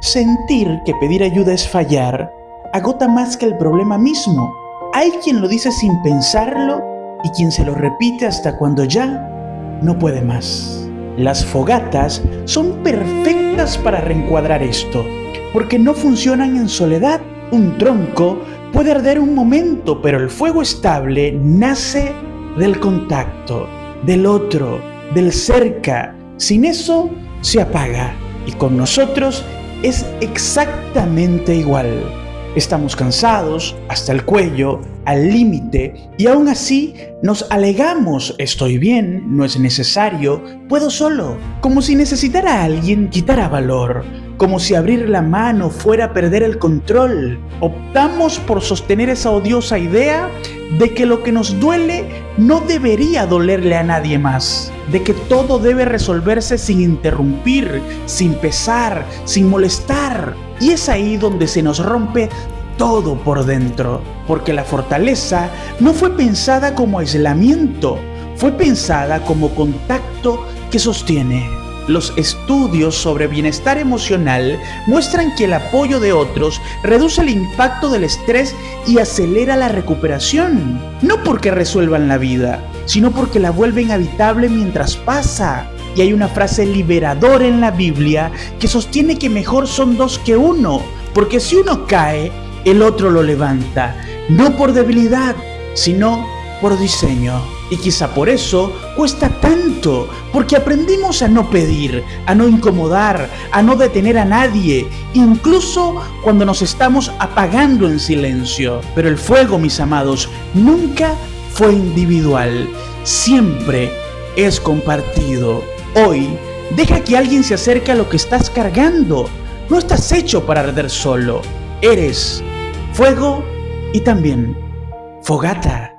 Sentir que pedir ayuda es fallar agota más que el problema mismo. Hay quien lo dice sin pensarlo y quien se lo repite hasta cuando ya no puede más. Las fogatas son perfectas para reencuadrar esto, porque no funcionan en soledad. Un tronco puede arder un momento, pero el fuego estable nace del contacto, del otro, del cerca. Sin eso, se apaga. Y con nosotros es exactamente igual. Estamos cansados, hasta el cuello, al límite, y aún así nos alegamos: estoy bien, no es necesario, puedo solo. Como si necesitar a alguien quitara valor, como si abrir la mano fuera perder el control. Optamos por sostener esa odiosa idea de que lo que nos duele no debería dolerle a nadie más, de que todo debe resolverse sin interrumpir, sin pesar, sin molestar. Y es ahí donde se nos rompe todo por dentro, porque la fortaleza no fue pensada como aislamiento, fue pensada como contacto que sostiene. Los estudios sobre bienestar emocional muestran que el apoyo de otros reduce el impacto del estrés y acelera la recuperación. No porque resuelvan la vida, sino porque la vuelven habitable mientras pasa. Y hay una frase liberadora en la Biblia que sostiene que mejor son dos que uno, porque si uno cae, el otro lo levanta, no por debilidad, sino por diseño. Y quizá por eso cuesta tanto, porque aprendimos a no pedir, a no incomodar, a no detener a nadie, incluso cuando nos estamos apagando en silencio. Pero el fuego, mis amados, nunca fue individual, siempre es compartido. Hoy, deja que alguien se acerque a lo que estás cargando. No estás hecho para arder solo. Eres fuego y también fogata.